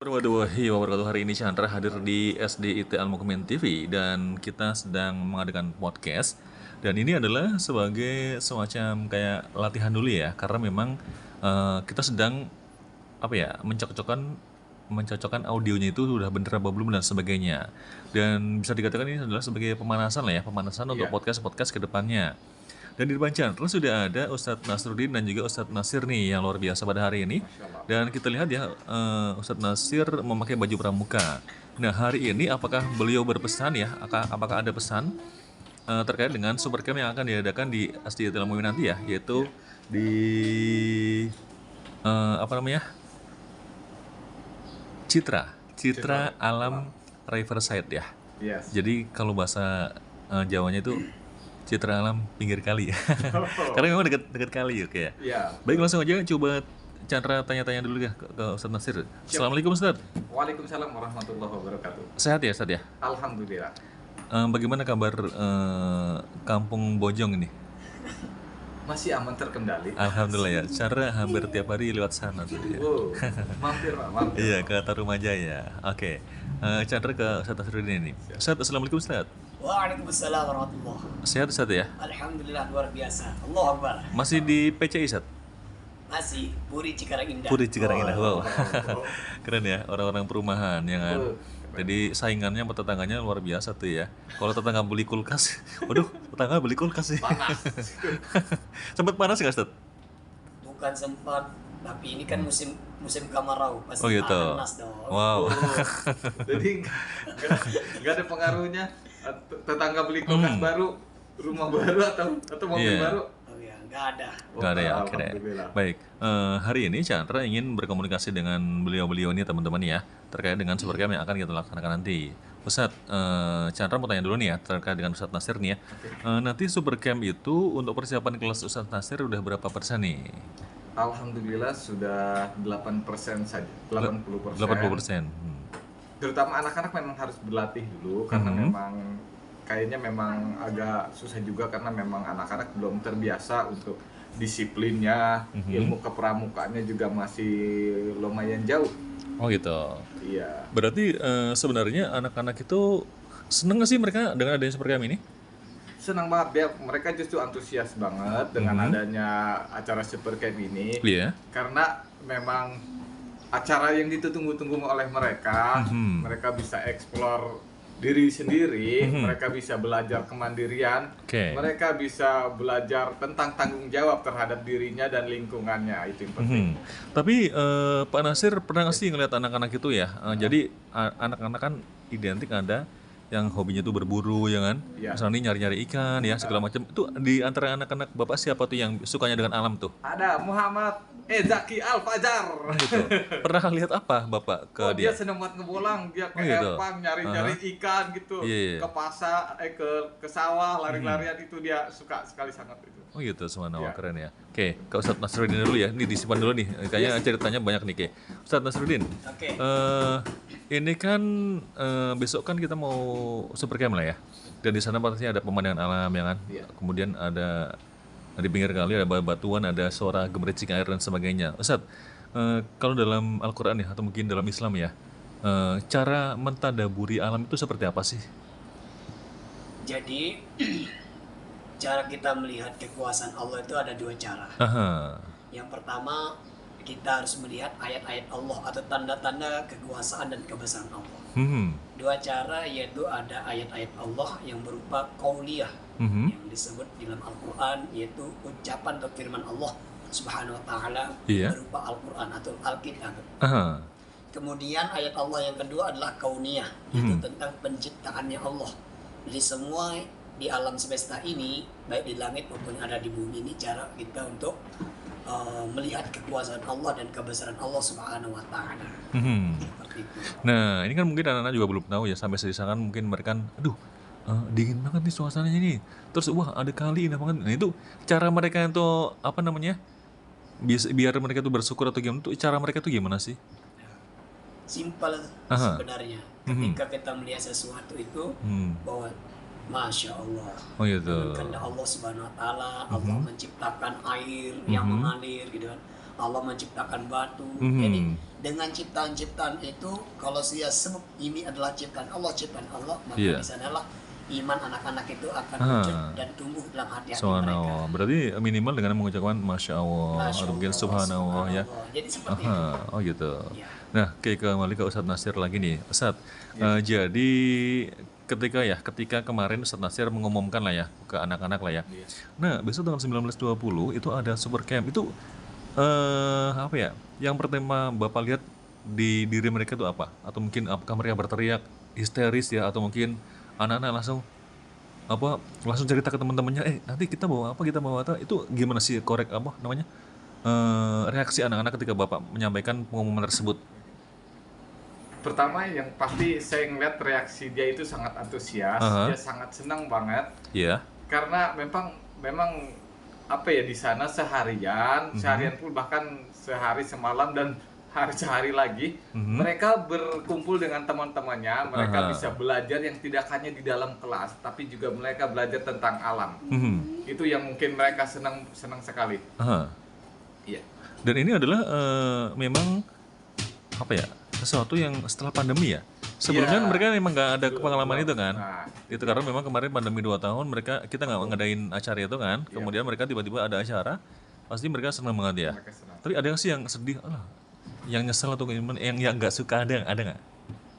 warahmatullahi wabarakatuh. Hari ini Chandra hadir di SDIT Al-Mukmin TV dan kita sedang mengadakan podcast. Dan ini adalah sebagai semacam kayak latihan dulu ya, karena memang kita sedang mencocokkan audionya itu sudah bener apa belum dan sebagainya. Dan bisa dikatakan ini adalah sebagai pemanasan lah ya, pemanasan untuk podcast ke depannya. Dan di depan Chandra sudah ada Ustadz Nasruddin dan juga Ustadz Nasir nih yang luar biasa pada hari ini. Dan kita lihat ya, Ustadz Nasir memakai baju pramuka. Nah, hari ini apakah beliau berpesan ya, apakah ada pesan terkait dengan supercamp yang akan diadakan di SDIT Al-Mukmin nanti ya, yaitu di Citra Alam Riverside ya. Yes. Jadi kalau bahasa Jawanya itu Citra Alam pinggir kali ya. Karena memang dekat kali ya. Iya. Baik, langsung aja coba Chandra tanya-tanya dulu ya ke Ustadz Nasir. Assalamualaikum Ustadz. Waalaikumsalam warahmatullahi wabarakatuh. Sehat ya Ustadz ya? Alhamdulillah. Bagaimana kabar Kampung Bojong ini? Masih aman terkendali. Alhamdulillah ya. Chandra hampir tiap hari lewat sana tuh ya. Wow, mampir Pak, mampir. Iya, ke Tarumajaya. Oke. Chandra ke Ustadz Nasruddin ini. Ustadz, Assalamualaikum Ustadz. Waalaikumsalam warahmatullahi. Sehat Ustadz ya? Alhamdulillah luar biasa. Allahu Akbar. Masih di PCI Ustadz? Masih Puri Cikarang Indah. Puri Cikarang Indah. Wow. Keren ya, orang-orang perumahan ya kan. Jadi saingannya sama tetangganya luar biasa tuh ya. Kalau tetangga beli kulkas, waduh, tetangga beli kulkas sih. Panas. Sempat panas nggak Ustadz? Bukan sempat, tapi ini kan musim kemarau. Pasti Oh gitu. panas dong. Wow. Jadi nggak ada pengaruhnya tetangga beli kulkas baru, rumah baru atau mobil Iya. baru. Oh ya, nggak ada. Nggak ada ya, oke deh. Alhamdulillah. Baik, hari ini Chandra ingin berkomunikasi dengan beliau-beliau ini teman-teman ya, terkait dengan supercamp yang akan kita laksanakan nanti. Ustadz, Chandra mau tanya dulu nih ya, terkait dengan Ustadz Nasir nih ya. Nanti supercamp itu untuk persiapan kelas Ustadz Nasir udah berapa persen nih? Alhamdulillah sudah 8% saja, 80%. 80%. Terutama anak-anak memang harus berlatih dulu karena memang kayaknya memang agak susah juga karena memang anak-anak belum terbiasa untuk disiplinnya, ilmu kepramukaannya juga masih lumayan jauh. Oh gitu. Iya. Berarti sebenarnya anak-anak itu seneng nggak sih mereka dengan adanya supercamp ini? Senang banget mereka justru antusias banget dengan adanya acara supercamp ini. Iya. Karena memang acara yang ditunggu-tunggu oleh mereka, mereka bisa eksplor diri sendiri, mereka bisa belajar kemandirian, mereka bisa belajar tentang tanggung jawab terhadap dirinya dan lingkungannya, itu yang penting. Tapi Pak Nasir pernah nggak sih ngeliat anak-anak itu ya? Jadi anak-anak kan identik ada yang hobinya tuh berburu ya kan, misalnya nyari-nyari ikan ya segala macam. Itu di antara anak-anak Bapak siapa tuh yang sukanya dengan alam tuh? Ada Muhammad Zaki Al-Fajar. Gitu. Pernah lihat apa Bapak ke dia dia? senang banget ngebolang, dia ke gitu. empang nyari-nyari ikan gitu, Iya. ke pasar, ke sawah, lari-larian itu dia suka sekali sangat itu. Oh gitu, subhanallah, keren ya. Oke, ke Ustadz Nasruddin dulu ya. Ini disimpan dulu nih. Kayaknya ceritanya banyak nih, Ke. Ustadz Nasruddin. Oke. Ini kan besok kan kita mau supercamp lah ya. Dan di sana pastinya ada pemandangan alam ya kan. Kemudian ada di pinggir kali ada batuan, ada suara gemericik air dan sebagainya. Ustadz, kalau dalam Al-Quran ya atau mungkin dalam Islam ya, cara mentadaburi alam itu seperti apa sih? Jadi cara kita melihat kekuasaan Allah itu ada dua cara. Aha. Yang pertama, kita harus melihat ayat-ayat Allah atau tanda-tanda kekuasaan dan kebesaran Allah. Dua cara, yaitu ada ayat-ayat Allah yang berupa qauliyah yang disebut dalam Al-Quran, yaitu ucapan atau firman Allah Subhanahu wa Ta'ala berupa Al-Quran atau Alkitab. Kemudian ayat Allah yang kedua adalah kauniyah, yaitu tentang penciptaannya Allah. Jadi semua di alam semesta ini, baik di langit maupun ada di bumi ini, cara kita untuk melihat kekuasaan Allah dan kebesaran Allah Subhanahu wa Ta'ala. Seperti itu. Nah, ini kan mungkin anak-anak juga belum tahu ya, sampai sedisakan mungkin mereka aduh, dingin banget nih suasananya nih. Terus wah, ada kali indah banget. Nah, itu cara mereka itu biar mereka tuh bersyukur atau gimana tuh, cara mereka tuh gimana sih? Simpel sebenarnya. Ketika kita melihat sesuatu itu bahwa Masya Allah. Oh gitu. Kehendak Allah Subhanahu wa Ta'ala, Allah menciptakan air yang mengalir gitu kan. Allah menciptakan batu. Jadi dengan ciptaan-ciptaan itu, kalau saya sebut ini adalah ciptaan Allah, maka di sanalah iman anak-anak itu akan wujud dan tumbuh dalam hati-hati mereka. Berarti minimal dengan mengucapkan Masya Allah atau mungkin Subhanallah ya. Jadi seperti itu. Oh gitu. Ya. Nah, kembali ke Ustadz Nasir lagi nih, Ustadz. Jadi ketika kemarin Ustadz Nasir mengumumkan lah ya ke anak-anak lah ya. Nah, besok tanggal 19-20 itu ada super camp. Itu apa ya? Yang pertama Bapak lihat di diri mereka itu apa? Atau mungkin apakah mereka berteriak histeris ya, atau mungkin anak-anak langsung cerita ke teman-temannya, nanti kita bawa apa, itu gimana sih reaksi anak-anak ketika Bapak menyampaikan pengumuman tersebut? Pertama yang pasti saya ngeliat reaksi dia itu sangat antusias, dia sangat senang banget. Karena memang apa ya, di sana seharian pun, bahkan sehari semalam dan sehari lagi mereka berkumpul dengan teman-temannya, mereka bisa belajar yang tidak hanya di dalam kelas, tapi juga mereka belajar tentang alam. Itu yang mungkin mereka senang sekali. Iya. Dan ini adalah memang apa ya, sesuatu yang setelah pandemi ya. Sebelumnya mereka memang nggak ada pengalaman itu kan. Itu karena memang kemarin pandemi 2 tahun kita nggak ngadain acara itu kan. Kemudian mereka tiba-tiba ada acara, pasti mereka senang banget ya. Tapi ada yang sih yang sedih, yang nyesel atau yang nggak suka, ada nggak?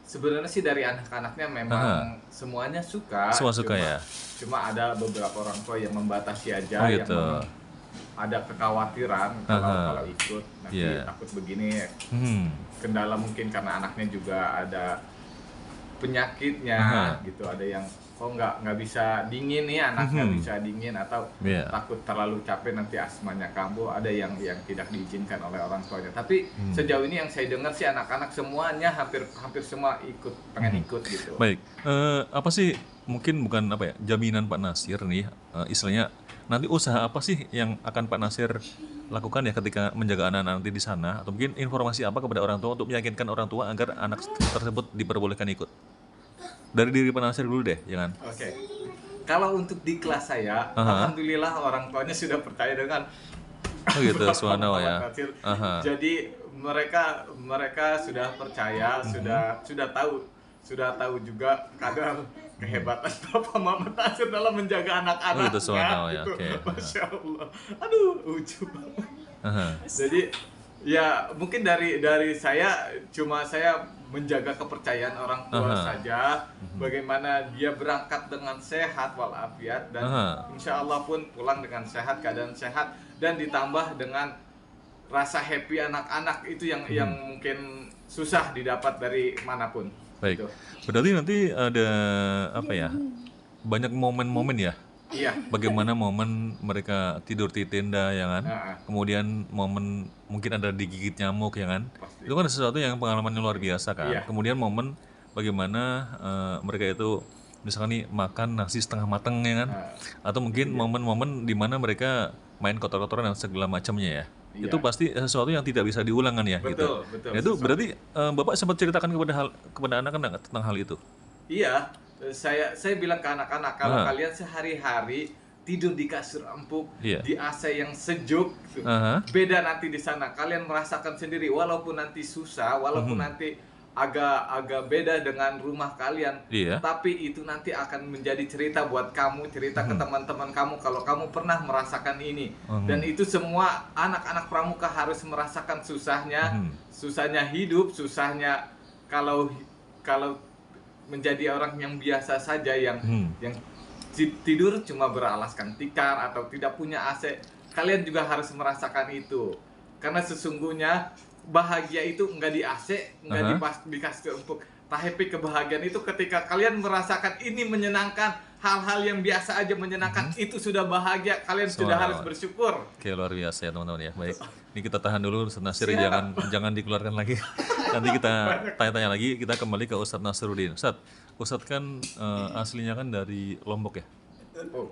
Sebenarnya sih dari anak-anaknya memang semuanya suka. Semua suka ya. Cuma ada beberapa orang tua yang membatasi aja, yang ada kekhawatiran kalau ikut nanti takut begini. Kendala mungkin karena anaknya juga ada penyakitnya gitu, ada yang nggak bisa dingin nih, anaknya bisa dingin, atau takut terlalu capek nanti asmanya kambuh, ada yang tidak diizinkan oleh orang tuanya. Tapi sejauh ini yang saya dengar sih anak-anak semuanya hampir semua pengen ikut gitu. Baik, apa sih mungkin bukan apa ya, jaminan Pak Nasir nih, istilahnya nanti usaha apa sih yang akan Pak Nasir lakukan ya ketika menjaga anak-anak nanti di sana, atau mungkin informasi apa kepada orang tua untuk meyakinkan orang tua agar anak tersebut diperbolehkan ikut? Dari diri Pak Nasir dulu deh, jangan. Oke. Kalau untuk di kelas saya, alhamdulillah orang tuanya sudah percaya dengan subhanallah ya. Jadi mereka sudah percaya, sudah tahu juga kadar kehebatan Bapak Muhammad Nasir dalam menjaga anak-anak. Subhanallah ya. Masya Allah. Aduh, ujub banget. Jadi ya mungkin dari saya menjaga kepercayaan orang tua saja, bagaimana dia berangkat dengan sehat walafiat, dan insya Allah pun pulang dengan sehat, keadaan sehat, dan ditambah dengan rasa happy anak-anak itu yang mungkin susah didapat dari manapun. Baik, gitu. Berarti nanti ada apa ya, banyak momen-momen ya? Iya. Bagaimana momen mereka tidur di tenda ya kan, kemudian momen mungkin ada digigit nyamuk ya kan. Pasti. Itu kan sesuatu yang pengalamannya luar biasa kan. Kemudian momen bagaimana mereka itu misalkan nih makan nasi setengah mateng ya kan, atau mungkin momen-momen di mana mereka main kotor-kotoran dan segala macamnya ya. Itu pasti sesuatu yang tidak bisa diulang kan ya. Betul. Itu berarti Bapak sempat ceritakan kepada anak-anak tentang hal itu? Iya. Saya bilang ke anak-anak, kalau kalian sehari-hari tidur di kasur empuk, di AC yang sejuk, beda nanti di sana. Kalian merasakan sendiri, walaupun nanti susah, walaupun nanti agak beda dengan rumah kalian, tapi itu nanti akan menjadi cerita buat kamu, cerita ke teman-teman kamu kalau kamu pernah merasakan ini. Dan itu semua anak-anak pramuka harus merasakan susahnya hidup, susahnya kalau menjadi orang yang biasa saja, yang tidur cuma beralaskan tikar atau tidak punya AC. Kalian juga harus merasakan itu, karena sesungguhnya bahagia itu enggak di AC, enggak di kasur empuk. Tapi kebahagiaan itu ketika kalian merasakan ini menyenangkan, hal-hal yang biasa aja menyenangkan, itu sudah bahagia. Kalian sudah harus bersyukur. Oke, luar biasa ya teman-teman ya. Baik, ini kita tahan dulu Ustadz Nasir, jangan dikeluarkan lagi. Nanti kita tanya-tanya lagi. Kita kembali ke Ustadz Nasruddin. Ustadz kan aslinya kan dari Lombok ya.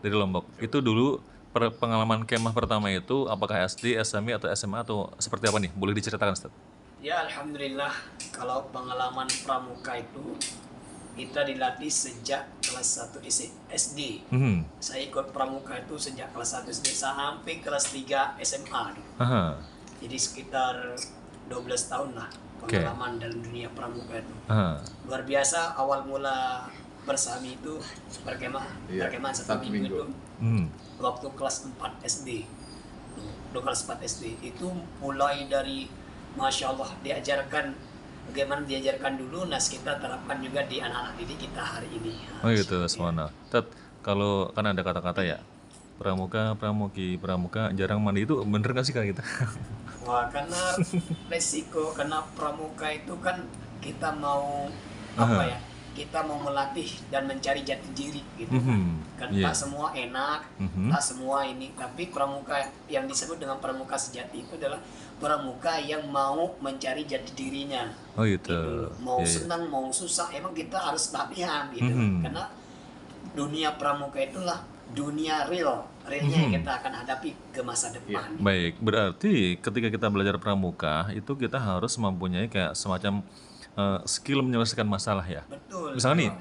Dari Lombok. Itu dulu pengalaman kemah pertama itu apakah SD, SMP atau SMA atau seperti apa nih? Boleh diceritakan Ustadz? Ya alhamdulillah, kalau pengalaman pramuka itu kita dilatih sejak kelas 1 SD. Saya ikut pramuka itu sejak kelas 1 SD sampai kelas 3 SMA. Jadi sekitar 12 tahun lah. pengalaman dalam dunia pramuka itu. Luar biasa. Awal mula bersami itu berkemah 1 minggu itu waktu kelas 4 SD. Kelas 4 SD itu mulai dari Masya Allah diajarkan bagaimana diajarkan dulu, nas kita terapkan juga di anak-anak didik kita hari ini. Oh gitu, semana. Kalau kan ada kata-kata ya, pramuka, pramuki, pramuka jarang mandi, itu bener nggak sih kayak gitu? Wah, karena resiko, karena pramuka itu kan kita mau apa ya? Kita mau melatih dan mencari jati diri gitu kan. Tak semua enak, tak semua ini, tapi pramuka yang disebut dengan pramuka sejati itu adalah pramuka yang mau mencari jati dirinya. Oh gitu. Mau senang, mau susah, emang kita harus latihan gitu. Karena dunia pramuka itulah dunia realnya yang kita akan hadapi ke masa depan. Baik, berarti ketika kita belajar pramuka itu kita harus mempunyai kayak semacam skill menyelesaikan masalah ya. Betul. Misalnya nih,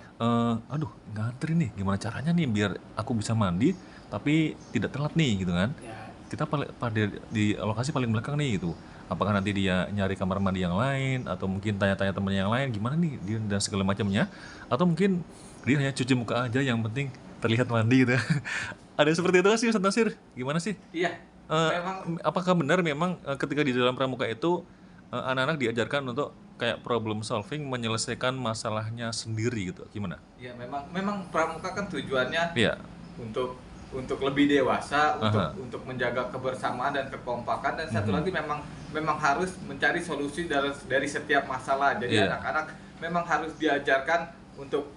aduh ngantri nih, gimana caranya nih biar aku bisa mandi tapi tidak telat nih gitu kan? Kita pada di lokasi paling belakang nih gitu. Apakah nanti dia nyari kamar mandi yang lain atau mungkin tanya-tanya temennya yang lain gimana nih dia dan segala macamnya, atau mungkin dia hanya cuci muka aja yang penting terlihat mandi gitu. Ada seperti itu sih Ustaz Nasir? Gimana sih? Iya. Memang apakah benar memang ketika di dalam pramuka itu anak-anak diajarkan untuk kayak problem solving, menyelesaikan masalahnya sendiri gitu? Gimana? Iya, memang pramuka kan tujuannya untuk lebih dewasa, untuk menjaga kebersamaan dan kekompakan, dan satu lagi memang harus mencari solusi dari setiap masalah. Jadi anak-anak memang harus diajarkan untuk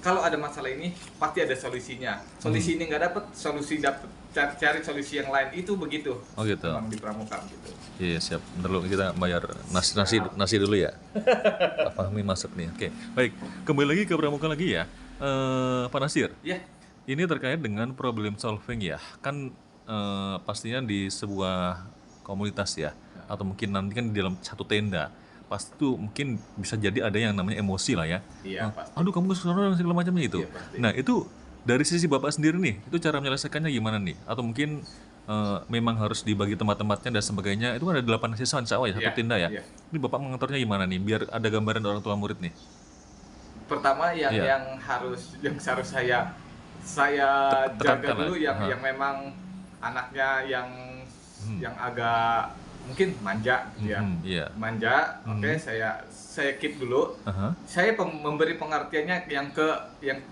kalau ada masalah ini pasti ada solusinya. Solusi ini nggak dapat, cari solusi yang lain, itu begitu. Oh gitu. Memang di pramuka gitu. Iya siap. Bentar dulu kita bayar nasi dulu ya. Pahami maksud nih. Oke. Baik. Kembali lagi ke pramuka lagi ya. Pak Nasir. Iya. Ini terkait dengan problem solving ya. Kan pastinya di sebuah komunitas ya, atau mungkin nanti kan di dalam satu tenda. Pasti tuh mungkin bisa jadi ada yang namanya emosi lah ya. Iya, pasti. Aduh kamu kesuruhan dan segala macamnya itu. Iya, nah itu dari sisi Bapak sendiri nih, itu cara menyelesaikannya gimana nih? Atau mungkin memang harus dibagi tempat-tempatnya dan sebagainya. Itu kan ada 8 siswa insya Allah ya, satu tenda ya. Ini Bapak mengaturnya gimana nih, biar ada gambaran orang tua murid nih? Pertama yang harus saya jaga dulu yang memang anaknya yang agak mungkin manja gitu ya. Manja, oke, saya keep dulu. Saya memberi pengertiannya yang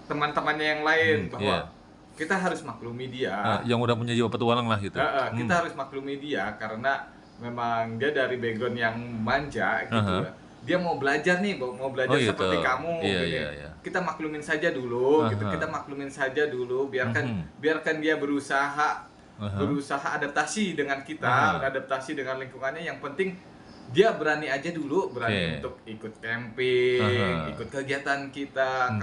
teman-temannya yang lain bahwa kita harus maklumi dia. Yang udah punya jiwa petualang lah gitu. Kita harus maklumi dia karena memang dia dari background yang manja gitu ya. Dia mau belajar nih, seperti kamu gitu. Kita maklumin saja dulu gitu. Kita maklumin saja dulu, biarkan dia berusaha adaptasi dengan kita, adaptasi dengan lingkungannya. Yang penting dia berani aja dulu, untuk ikut camping, ikut kegiatan kita.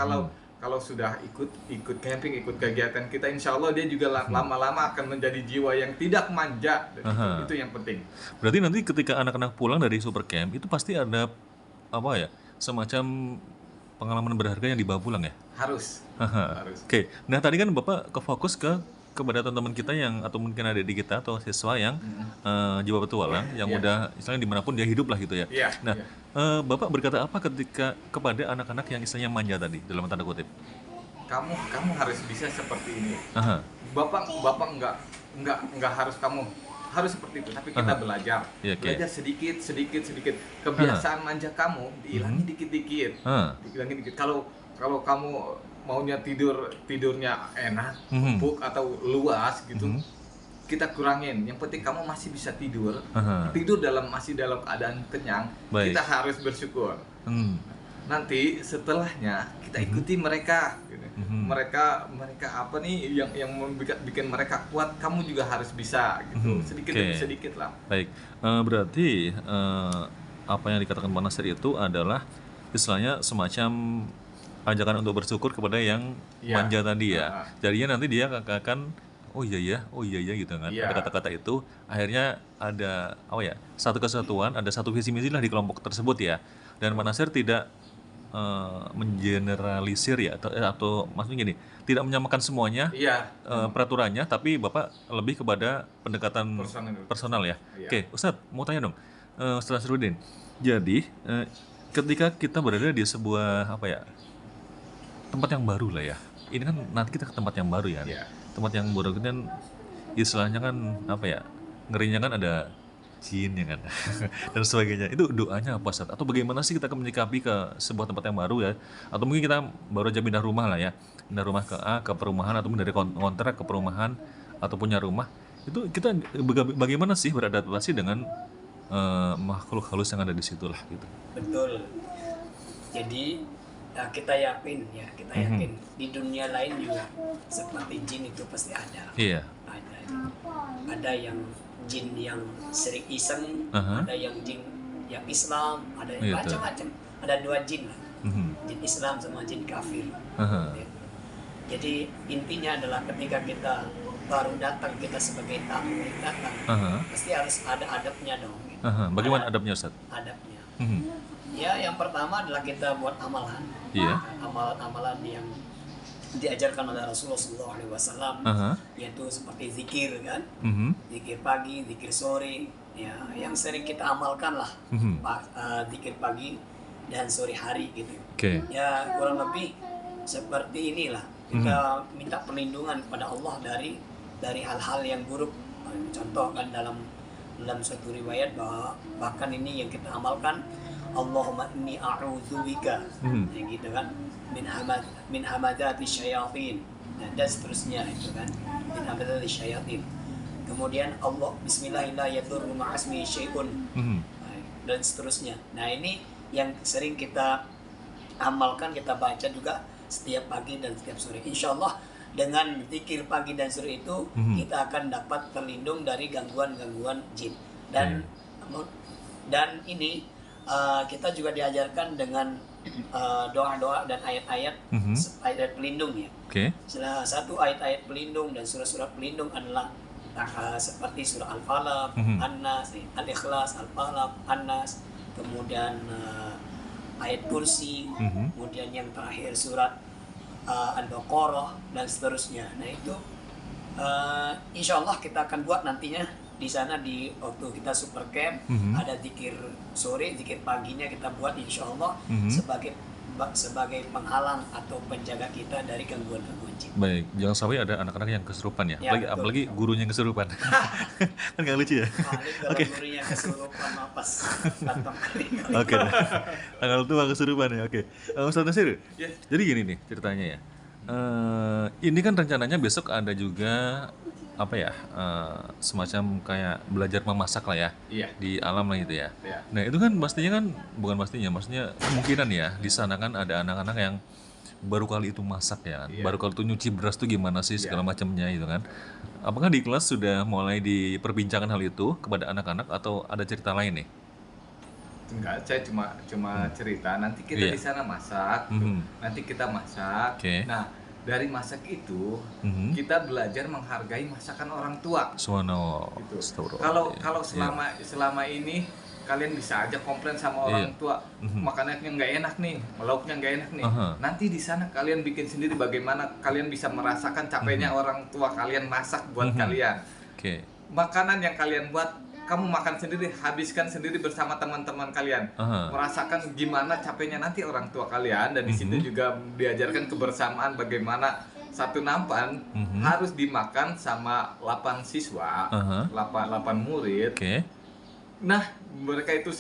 Kalau sudah ikut camping, ikut kegiatan kita, insya Allah dia juga lama-lama akan menjadi jiwa yang tidak manja. Itu yang penting. Berarti nanti ketika anak-anak pulang dari super camp itu pasti ada semacam pengalaman berharga yang dibawa pulang ya? Harus. Oke. Nah tadi kan Bapak kefokus kepada teman-teman kita yang atau mungkin ada di kita atau siswa yang jiwa petualang yang udah istilahnya dimanapun dia hidup lah gitu ya. Nah Bapak berkata apa kepada anak-anak yang istilahnya manja tadi dalam tanda kutip? Kamu harus bisa seperti ini. Bapak nggak harus kamu harus seperti itu, tapi kita belajar sedikit. Kebiasaan manja kamu dihilangi dikit-dikit. Kalau kamu maunya tidurnya enak, empuk atau luas gitu, kita kurangin. Yang penting kamu masih bisa tidur masih dalam keadaan kenyang. Baik. Kita harus bersyukur. Nanti setelahnya kita ikuti mereka gitu. mereka apa nih yang bikin mereka kuat, kamu juga harus bisa gitu. Sedikit demi sedikit lah. Baik, berarti apa yang dikatakan Pak Nasir itu adalah istilahnya semacam ajakan untuk bersyukur kepada yang manja tadi ya. Jadinya nanti dia akan oh iya gitu kan. Ada kata-kata itu, akhirnya ada satu kesatuan, ada satu visi misi lah di kelompok tersebut ya. Dan Pak Nasir tidak mengeneralisir ya atau maksudnya gini, tidak menyamakan semuanya peraturannya, tapi Bapak lebih kepada pendekatan personal ya. Oke, Ustadz mau tanya dong, Ustaz Nasruddin. Jadi ketika kita berada di sebuah tempat yang baru lah ya. Ini kan nanti kita ke tempat yang baru ya. Tempat yang baru kan istilahnya kan ngerinya kan ada jin ya kan dan sebagainya. Itu doanya apa Ustaz? Atau bagaimana sih kita menyikapi ke sebuah tempat yang baru ya? Atau mungkin kita baru aja pindah rumah lah ya. Pindah rumah ke perumahan atau dari kontrak ke perumahan atau punya rumah. Itu kita bagaimana sih beradaptasi dengan makhluk halus yang ada di situ lah gitu. Betul. Jadi kita yakin di dunia lain juga seperti jin itu pasti ada. Iya. Ada yang jin yang sering iseng, ada yang jin yang Islam, ada yang macam-macam. Ada 2 jin lah. Jin Islam sama jin kafir. Jadi intinya adalah ketika kita baru datang, kita sebagai tamu datang, pasti harus ada adabnya dong. Bagaimana adabnya Ustaz? Adabnya. Ya, yang pertama adalah kita buat amalan. Amalan-amalan yang diajarkan oleh Rasulullah SAW, yaitu seperti zikir kan, zikir pagi, zikir sore, ya yang sering kita amalkan lah, zikir pagi dan sore hari gitu. Ya kurang lebih seperti inilah, kita minta perlindungan kepada Allah dari hal-hal yang buruk. Contoh kan dalam suatu riwayat bahwa bahkan ini yang kita amalkan, Allahumma inni a'udzubika, ya gitu kan, min hamadzati syayatin, dan seterusnya itu kan, min hamadzati syayatin. Kemudian Allah bismillahirrahmanirrahim ma'asmi syai'un, dan seterusnya. Nah ini yang sering kita amalkan, kita baca juga setiap pagi dan setiap sore. Insya Allah dengan zikir pagi dan sore itu kita akan dapat terlindung dari gangguan-gangguan jin. Dan ini kita juga diajarkan dengan doa-doa dan ayat-ayat ayat pelindung ya. Salah satu ayat-ayat pelindung dan surat-surat pelindung adalah seperti surah Al-Falaq, An-Nas, Al-Ikhlas, Al-Falaq, An-Nas, kemudian ayat kursi, kemudian yang terakhir surat Al-Baqarah dan seterusnya. Nah itu insya Allah kita akan buat nantinya di sana di waktu kita super camp, ada zikir sore, zikir paginya kita buat insya Allah sebagai penghalang atau penjaga kita dari gangguan-gangguan jin. Baik, jangan sampai ada anak-anak yang kesurupan ya, apalagi gurunya yang kesurupan. Kan gak lucu ya? Oke. Gurunya kesurupan mapas kantong kering. Oke. Tanggal tua kesurupan ya. Oke. Ustaz Nasir. Jadi gini nih ceritanya ya. Ini kan rencananya besok ada juga semacam kayak belajar memasak lah ya, di alam lah gitu ya. Nah itu kan maksudnya kemungkinan ya di sana kan ada anak-anak yang baru kali itu masak ya, baru kali itu nyuci beras tuh gimana sih segala macamnya itu kan. Apakah di kelas sudah mulai diperbincangkan hal itu kepada anak-anak atau ada cerita lain nih? Enggak, saya cuma cerita. Nanti kita di sana masak, nanti kita masak. Nah dari masak itu kita belajar menghargai masakan orang tua. Gitu. Kalau selama ini kalian bisa aja komplain sama orang tua, makanannya nggak enak nih, lauknya nggak enak nih. Nanti di sana kalian bikin sendiri bagaimana kalian bisa merasakan capeknya orang tua kalian masak buat kalian. Makanan yang kalian buat, kamu makan sendiri, habiskan sendiri bersama teman-teman kalian. Merasakan gimana capeknya nanti orang tua kalian. Dan di situ juga diajarkan kebersamaan, bagaimana satu nampan harus dimakan sama 8 siswa, 8 murid. Nah, mereka itu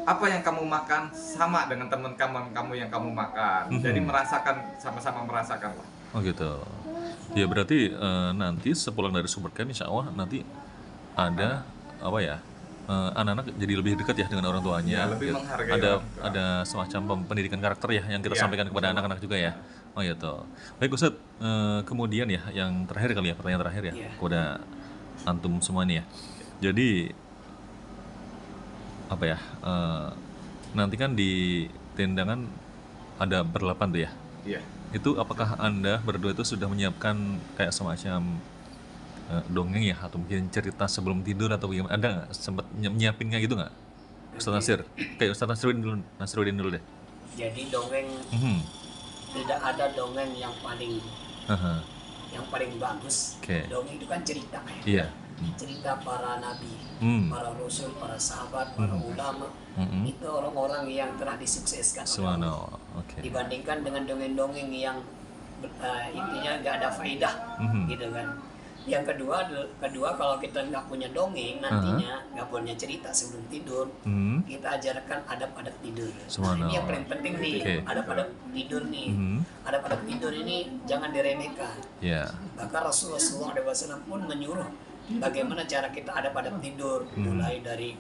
apa yang kamu makan sama dengan teman-teman kamu yang kamu makan. Jadi merasakan, sama-sama merasakan lah. Oh gitu. Ya berarti nanti sepulang dari sumber camp insya Allah nanti ada anak-anak jadi lebih dekat ya dengan orang tuanya. Lebih menghargai ada semacam pendidikan karakter ya yang kita sampaikan kepada anak-anak juga ya. Oh gitu. Baik Ustaz, kemudian ya yang terakhir kali ya, pertanyaan terakhir ya kepada antum semua nih ya. Jadi nanti kan di tendangan ada berlapan tuh ya. Itu apakah Anda berdua itu sudah menyiapkan kayak semacam dongeng ya atau mungkin cerita sebelum tidur atau bagaimana? Ada nggak sempat nyiapin kayak gitu nggak? Ustaz Nasir, kayak Ustaz Nasruddin dulu deh. Jadi dongeng tidak ada dongeng yang paling bagus. Dongeng itu kan cerita ya. cerita para nabi, para rasul, para sahabat, para ulama. Itu orang-orang yang telah disukseskan oleh Allah. Dibandingkan dengan dongeng-dongeng yang intinya nggak ada faedah, gitu kan. Yang kedua kalau kita nggak punya dongeng nantinya, nggak punya cerita sebelum tidur, kita ajarkan adab-adab tidur. Nah, ini yang paling penting nih, adab-adab tidur nih. Adab-adab tidur ini jangan diremehkan. Bahkan Rasulullah SAW pun menyuruh bagaimana cara kita adab-adab tidur, mulai dari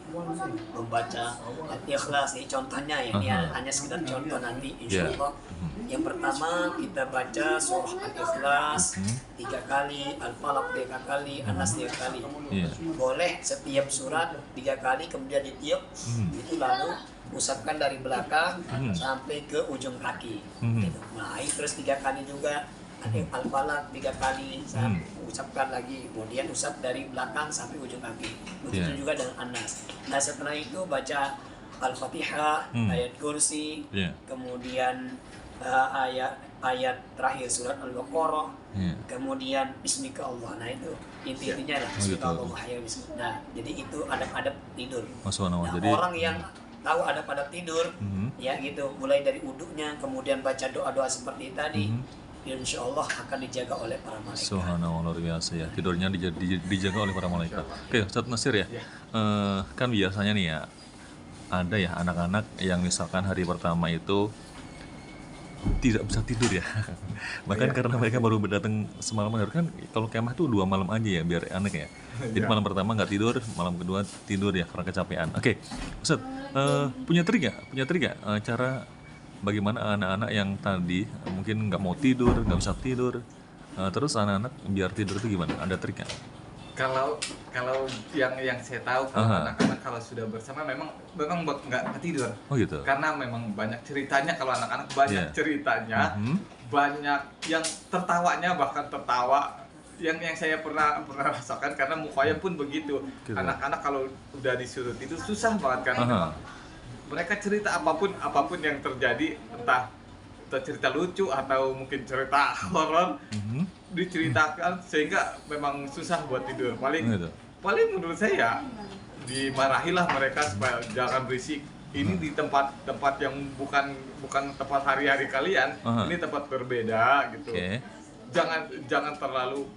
membaca Al-Ikhlas. Ini contohnya ya, ini hanya sekedar contoh nanti insya Allah. Yang pertama kita baca surah Al-Ikhlas 3 kali, Al-Falaq 3 kali, An-Nas 3 kali. Boleh setiap surat 3 kali kemudian ditiup, itu lalu usapkan dari belakang sampai ke ujung kaki. Nah, terus 3 kali juga Al-Falaq 3 kali, usapkan lagi, kemudian usap dari belakang sampai ujung kaki. Begitu juga dengan An-Nas. Nah, setelah itu baca Al-Fatihah, ayat kursi, kemudian ayat terakhir surat Al-Baqarah, kemudian Bismika Allah. Nah, itu intinya lah, Bismika Allah. Nah, jadi itu adab-adab tidur. Nah, jadi orang yang tahu adab-adab tidur, ya gitu, mulai dari wudhunya, kemudian baca doa-doa seperti tadi, insya Allah akan dijaga oleh para malaikat. Subhanallah, luar biasa ya, tidurnya dijaga oleh para malaikat. Oke, Ustaz Nasir ya, kan biasanya nih ya, ada ya anak-anak yang misalkan hari pertama itu tidak bisa tidur ya. Bahkan karena mereka baru datang semalam, kan kalau kemah tuh 2 malam aja ya biar anak ya. Jadi malam pertama nggak tidur, malam kedua tidur ya karena kecapean. Oke, Ustaz, punya trik nggak cara bagaimana anak-anak yang tadi mungkin nggak mau tidur, nggak bisa tidur, terus anak-anak biar tidur itu gimana? Ada trik nggak? Kalau yang saya tahu, kalau anak-anak kalau sudah bersama memang nggak tidur. Oh gitu. Karena memang banyak ceritanya, kalau anak-anak banyak ceritanya, banyak yang tertawanya, bahkan tertawa yang saya pernah rasakan, karena mukanya pun begitu. Anak-anak kalau udah disuruh itu susah banget kan. Mereka cerita apapun yang terjadi, entah cerita lucu atau mungkin cerita horor, diceritakan sehingga memang susah buat tidur. Paling menurut saya dimarahilah mereka supaya jangan berisik. Ini di tempat yang bukan tempat hari-hari kalian. Ini tempat berbeda gitu. Jangan terlalu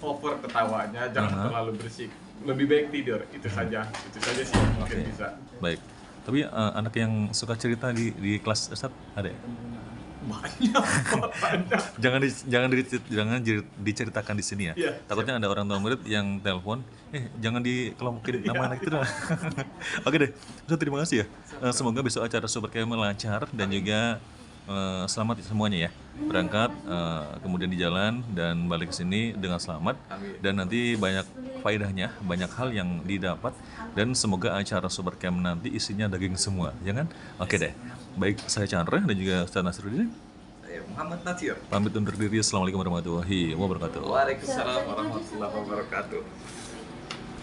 over ketawanya, jangan terlalu berisik. Lebih baik tidur. Itu saja sih yang mungkin bisa. Baik. Tapi anak yang suka cerita di kelas Ustaz ada ya? Banyak. Jangan diceritakan di sini ya. Takutnya ada orang tua murid yang telepon, jangan dikelompokin nama anak itu. Oke deh, Ustaz, terima kasih ya. Semoga besok acara Super Camp lancar dan juga selamat semuanya ya. Berangkat kemudian di jalan dan balik ke sini dengan selamat. Dan nanti banyak faedahnya, banyak hal yang didapat, dan semoga acara Super Camp nanti isinya daging semua, ya kan? Oke deh. Baik, saya Chandra dan juga Ustaz Nasruddin. Saya Muhammad Nasir. Pamit undur diri. Assalamualaikum warahmatullahi wabarakatuh. Waalaikumsalam warahmatullahi wabarakatuh.